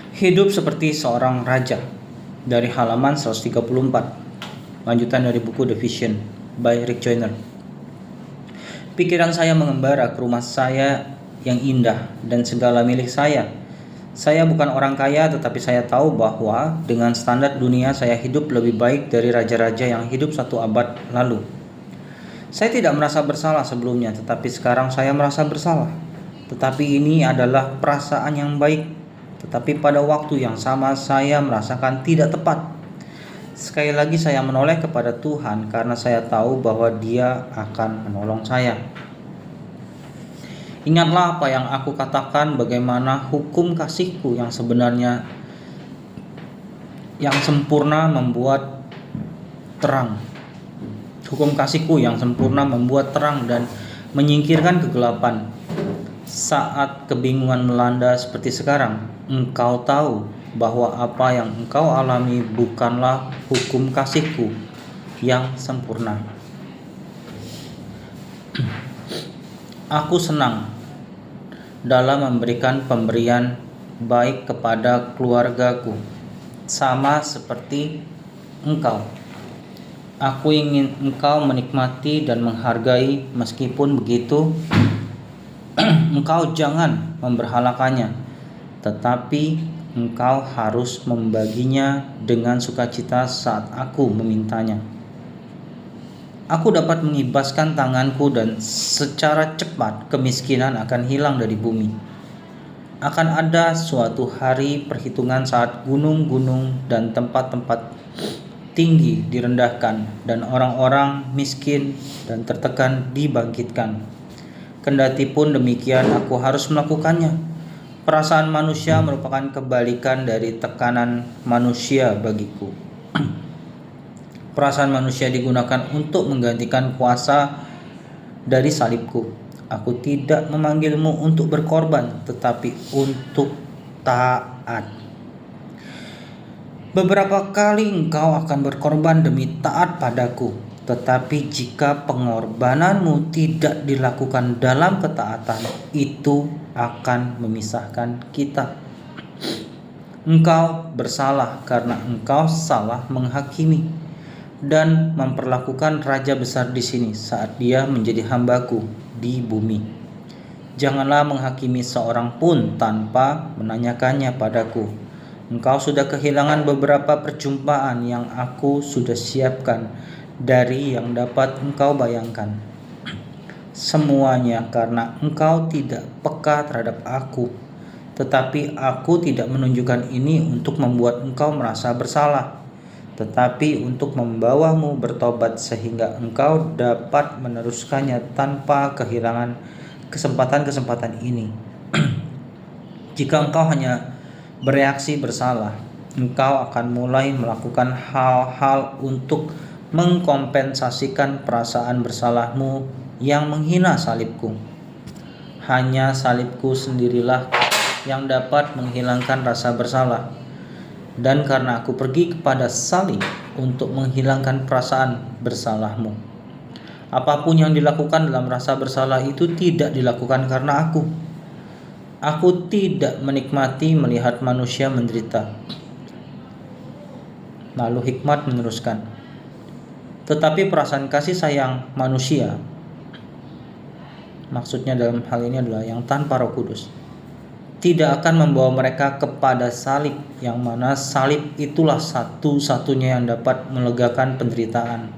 Hidup seperti seorang raja, dari halaman 134, lanjutan dari buku The Vision by Rick Joyner. Pikiran saya mengembara ke rumah saya yang indah dan segala milik saya. Saya bukan orang kaya, tetapi saya tahu bahwa dengan standar dunia saya hidup lebih baik dari raja-raja yang hidup 1 abad lalu. Saya tidak merasa bersalah sebelumnya, tetapi sekarang saya merasa bersalah. Tetapi ini adalah perasaan yang baik. Tetapi pada waktu yang sama saya merasakan tidak tepat. Sekali lagi saya menoleh kepada Tuhan karena saya tahu bahwa Dia akan menolong saya. Ingatlah apa yang aku katakan, bagaimana hukum kasihku yang sebenarnya yang sempurna membuat terang. Hukum kasihku yang sempurna membuat terang dan menyingkirkan kegelapan. Saat kebingungan melanda seperti sekarang, engkau tahu bahwa apa yang engkau alami bukanlah hukum kasihku yang sempurna. Aku senang dalam memberikan pemberian baik kepada keluargaku, sama seperti engkau. Aku ingin engkau menikmati dan menghargai, meskipun begitu engkau jangan memberhalakannya, tetapi engkau harus membaginya dengan sukacita saat aku memintanya. Aku dapat mengibaskan tanganku dan secara cepat kemiskinan akan hilang dari bumi. Akan ada suatu hari perhitungan saat gunung-gunung dan tempat-tempat tinggi direndahkan dan orang-orang miskin dan tertekan dibangkitkan. Kendati pun demikian, aku harus melakukannya. Perasaan manusia merupakan kebalikan dari tekanan manusia bagiku. Perasaan manusia digunakan untuk menggantikan kuasa dari salibku. Aku tidak memanggilmu untuk berkorban, tetapi untuk taat. Beberapa kali engkau akan berkorban demi taat padaku, tetapi jika pengorbananmu tidak dilakukan dalam ketaatan, itu akan memisahkan kita. Engkau bersalah karena engkau salah menghakimi dan memperlakukan raja besar di sini saat dia menjadi hambaku di bumi. Janganlah menghakimi seorang pun tanpa menanyakannya padaku. Engkau sudah kehilangan beberapa perjumpaan yang aku sudah siapkan dari yang dapat engkau bayangkan. Semuanya karena engkau tidak peka terhadap aku. Tetapi aku tidak menunjukkan ini untuk membuat engkau merasa bersalah, tetapi untuk membawamu bertobat sehingga engkau dapat meneruskannya tanpa kehilangan kesempatan-kesempatan ini. Jika engkau hanya bereaksi bersalah, engkau akan mulai melakukan hal-hal untuk mengkompensasikan perasaan bersalahmu yang menghina salibku. Hanya salibku sendirilah yang dapat menghilangkan rasa bersalah. Dan karena aku pergi kepada salib untuk menghilangkan perasaan bersalahmu. Apapun yang dilakukan dalam rasa bersalah itu tidak dilakukan karena aku. Aku tidak menikmati melihat manusia menderita. Lalu hikmat meneruskan. Tetapi perasaan kasih sayang manusia, maksudnya dalam hal ini adalah yang tanpa Roh Kudus, tidak akan membawa mereka kepada salib, yang mana salib itulah satu-satunya yang dapat melegakan penderitaan.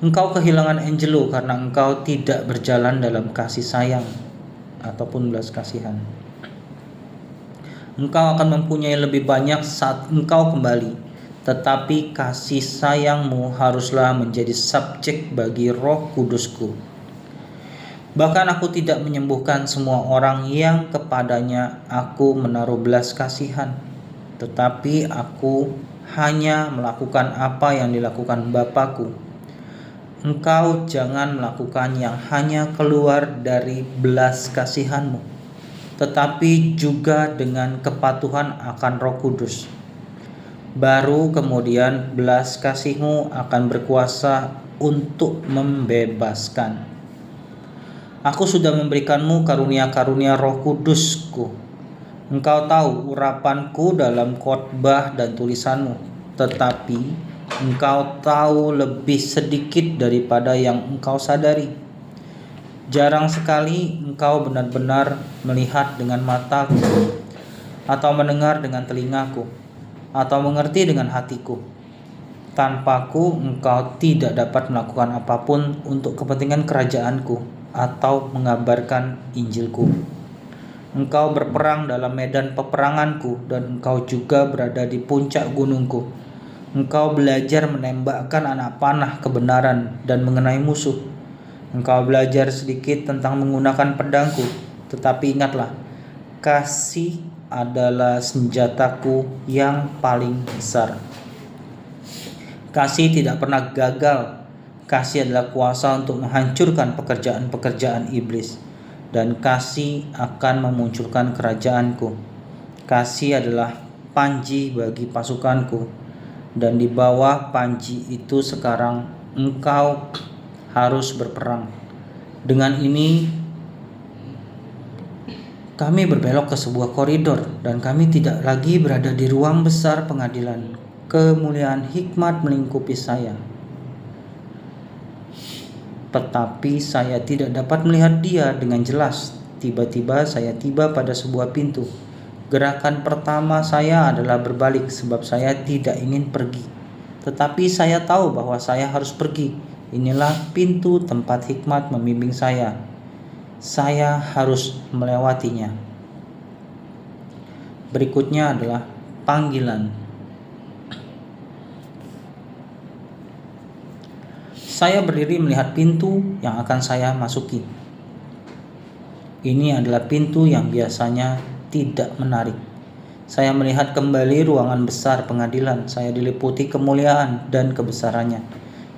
Engkau kehilangan Angelo karena engkau tidak berjalan dalam kasih sayang ataupun belas kasihan. Engkau akan mempunyai lebih banyak saat engkau kembali, tetapi kasih sayangmu haruslah menjadi subjek bagi Roh Kudusku. Bahkan aku tidak menyembuhkan semua orang yang kepadanya aku menaruh belas kasihan, tetapi aku hanya melakukan apa yang dilakukan Bapakku. Engkau jangan melakukan yang hanya keluar dari belas kasihanmu, tetapi juga dengan kepatuhan akan Roh Kudus. Baru kemudian belas kasihmu akan berkuasa untuk membebaskan. Aku sudah memberikanmu karunia-karunia Roh Kudusku Engkau tahu urapanku dalam khotbah dan tulisanmu, tetapi engkau tahu lebih sedikit daripada yang engkau sadari. Jarang sekali engkau benar-benar melihat dengan mataku, atau mendengar dengan telingaku, atau mengerti dengan hatiku. Tanpaku engkau tidak dapat melakukan apapun untuk kepentingan kerajaanku atau mengabarkan Injilku. Engkau berperang dalam medan peperanganku, dan engkau juga berada di puncak gunungku. Engkau belajar menembakkan anak panah kebenaran dan mengenai musuh. Engkau belajar sedikit tentang menggunakan pedangku, tetapi ingatlah, kasih adalah senjataku yang paling besar. Kasih tidak pernah gagal. Kasih adalah kuasa untuk menghancurkan pekerjaan-pekerjaan iblis, dan kasih akan memunculkan kerajaanku. Kasih adalah panji bagi pasukanku, dan di bawah panji itu sekarang engkau harus berperang. Dengan ini kami berbelok ke sebuah koridor, dan kami tidak lagi berada di ruang besar pengadilan. Kemuliaan hikmat melingkupi saya, tetapi saya tidak dapat melihat dia dengan jelas. Tiba-tiba saya tiba pada sebuah pintu. Gerakan pertama saya adalah berbalik, sebab saya tidak ingin pergi. Tetapi saya tahu bahwa saya harus pergi. Inilah pintu tempat hikmat membimbing saya. Saya harus melewatinya. Berikutnya adalah panggilan. Saya berdiri melihat pintu yang akan saya masuki. Ini adalah pintu yang biasanya tidak menarik. Saya melihat kembali ruangan besar pengadilan. Saya diliputi kemuliaan dan kebesarannya.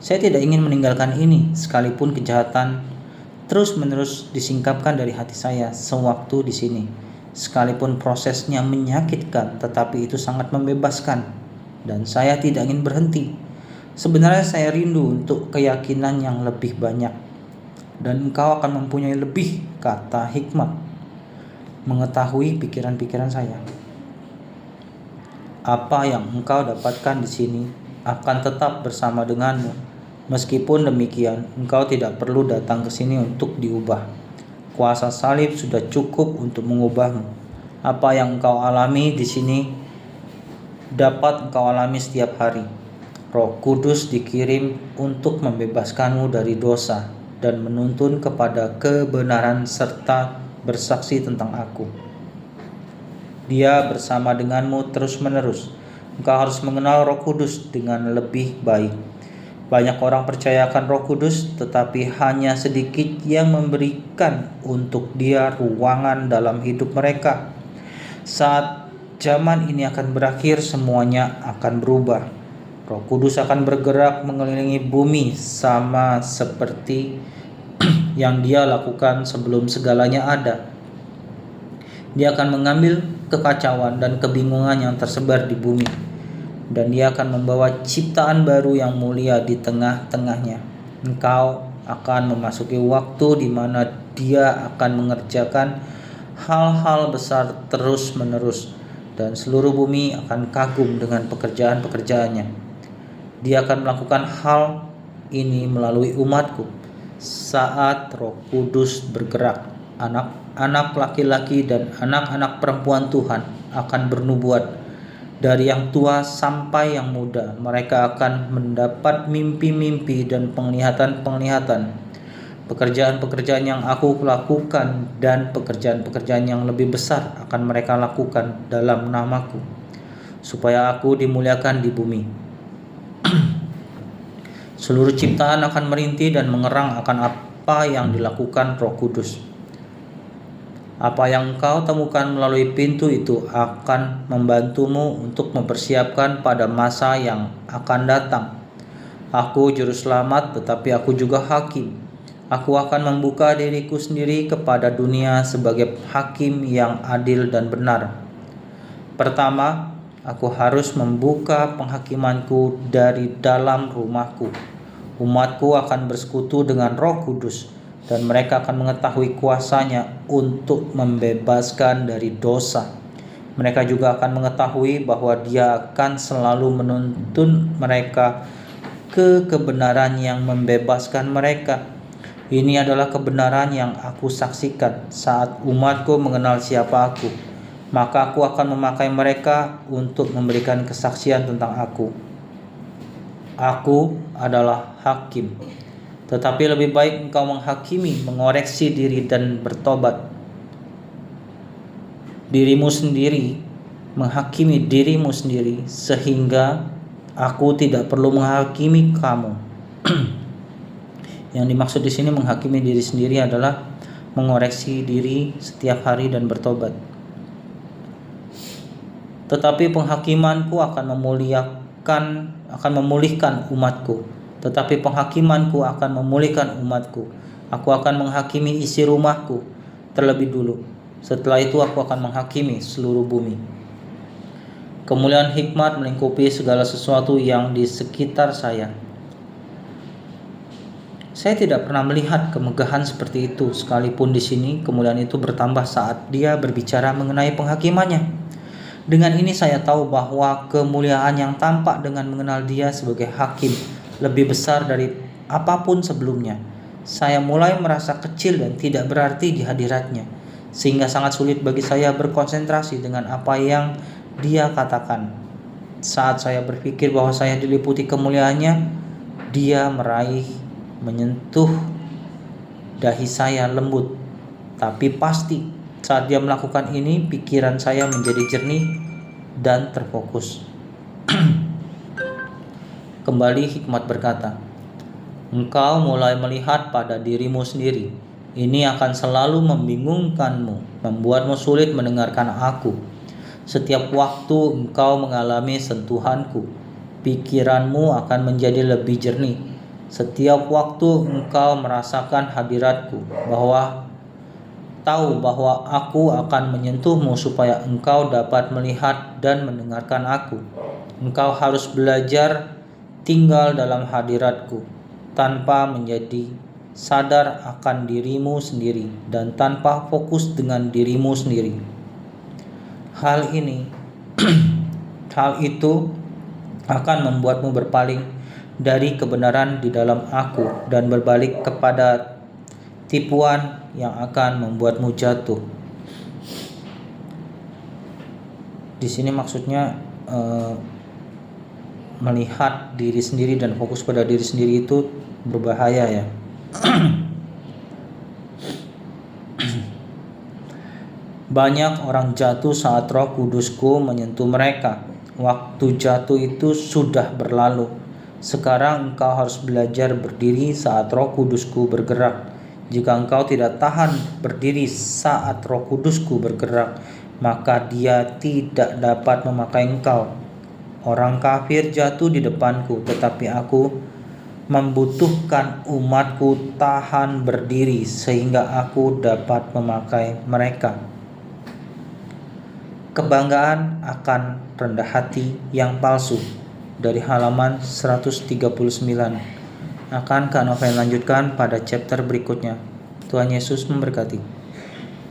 Saya tidak ingin meninggalkan ini, sekalipun kejahatan terus-menerus disingkapkan dari hati saya sewaktu di sini. Sekalipun prosesnya menyakitkan, tetapi itu sangat membebaskan, dan saya tidak ingin berhenti. Sebenarnya saya rindu untuk keyakinan yang lebih banyak, dan engkau akan mempunyai lebih, kata hikmat, mengetahui pikiran-pikiran saya. Apa yang engkau dapatkan di sini akan tetap bersama denganmu. Meskipun demikian, engkau tidak perlu datang ke sini untuk diubah. Kuasa salib sudah cukup untuk mengubahmu. Apa yang engkau alami di sini dapat engkau alami setiap hari. Roh Kudus dikirim untuk membebaskanmu dari dosa dan menuntun kepada kebenaran serta bersaksi tentang aku. Dia bersama denganmu terus-menerus. Engkau harus mengenal Roh Kudus dengan lebih baik. Banyak orang percaya akan Roh Kudus, tetapi hanya sedikit yang memberikan untuk dia ruangan dalam hidup mereka. Saat zaman ini akan berakhir, semuanya akan berubah. Roh Kudus akan bergerak mengelilingi bumi sama seperti yang dia lakukan sebelum segalanya ada. Dia akan mengambil kekacauan dan kebingungan yang tersebar di bumi, dan dia akan membawa ciptaan baru yang mulia di tengah-tengahnya. Engkau akan memasuki waktu di mana dia akan mengerjakan hal-hal besar terus-menerus, dan seluruh bumi akan kagum dengan pekerjaan-pekerjaannya. Dia akan melakukan hal ini melalui umatku. Saat Roh Kudus bergerak, anak-anak laki-laki dan anak-anak perempuan Tuhan akan bernubuat. Dari yang tua sampai yang muda, mereka akan mendapat mimpi-mimpi dan penglihatan-penglihatan. Pekerjaan-pekerjaan yang aku lakukan dan pekerjaan-pekerjaan yang lebih besar akan mereka lakukan dalam namaku, supaya aku dimuliakan di bumi. Seluruh ciptaan akan merintih dan mengerang akan apa yang dilakukan Roh Kudus. Apa yang engkau temukan melalui pintu itu akan membantumu untuk mempersiapkan pada masa yang akan datang. Aku juru selamat, tetapi aku juga hakim. Aku akan membuka diriku sendiri kepada dunia sebagai hakim yang adil dan benar. Pertama, aku harus membuka penghakimanku dari dalam rumahku. Umatku akan bersekutu dengan Roh Kudus, dan mereka akan mengetahui kuasanya untuk membebaskan dari dosa. Mereka juga akan mengetahui bahwa Dia akan selalu menuntun mereka ke kebenaran yang membebaskan mereka. Ini adalah kebenaran yang aku saksikan saat umatku mengenal siapa aku. Maka aku akan memakai mereka untuk memberikan kesaksian tentang aku. Aku adalah hakim. Tetapi lebih baik engkau menghakimi, mengoreksi diri dan bertobat. Dirimu sendiri, menghakimi dirimu sendiri, sehingga aku tidak perlu menghakimi kamu. Yang dimaksud di sini menghakimi diri sendiri adalah mengoreksi diri setiap hari dan bertobat. Tetapi penghakimanku akan memulihkan umatku. Tetapi penghakimanku akan memulihkan umatku. Aku akan menghakimi isi rumahku terlebih dulu. Setelah itu aku akan menghakimi seluruh bumi. Kemuliaan hikmat melingkupi segala sesuatu yang di sekitar saya. Saya tidak pernah melihat kemegahan seperti itu, sekalipun di sini kemuliaan itu bertambah saat Dia berbicara mengenai penghakimannya. Dengan ini saya tahu bahwa kemuliaan yang tampak dengan mengenal Dia sebagai hakim lebih besar dari apapun sebelumnya. Saya mulai merasa kecil dan tidak berarti di hadirat-Nya, sehingga sangat sulit bagi saya berkonsentrasi dengan apa yang Dia katakan. Saat saya berpikir bahwa saya diliputi kemuliaan-Nya, Dia menyentuh dahi saya lembut. Tapi pasti saat Dia melakukan ini, pikiran saya menjadi jernih dan terfokus. Kembali hikmat berkata, engkau mulai melihat pada dirimu sendiri. Ini akan selalu membingungkanmu, membuatmu sulit mendengarkan aku. Setiap waktu engkau mengalami sentuhanku, pikiranmu akan menjadi lebih jernih. Setiap waktu engkau merasakan hadiratku, tahu bahwa aku akan menyentuhmu supaya engkau dapat melihat dan mendengarkan aku. Engkau harus belajar tinggal dalam hadiratku tanpa menjadi sadar akan dirimu sendiri dan tanpa fokus dengan dirimu sendiri. Hal itu akan membuatmu berpaling dari kebenaran di dalam aku dan berbalik kepada tipuan yang akan membuatmu jatuh. Di sini maksudnya melihat diri sendiri dan fokus pada diri sendiri itu berbahaya ya. Banyak orang jatuh saat Roh Kudusku menyentuh mereka. Waktu jatuh itu sudah berlalu. Sekarang engkau harus belajar berdiri saat Roh Kudusku bergerak. Jika engkau tidak tahan berdiri saat Roh Kudusku bergerak, maka Dia tidak dapat memakai engkau. Orang kafir jatuh di depanku, tetapi aku membutuhkan umatku tahan berdiri sehingga aku dapat memakai mereka. Kebanggaan akan rendah hati yang palsu, dari halaman 139. Akankah novel lanjutkan pada chapter berikutnya? Tuhan Yesus memberkati.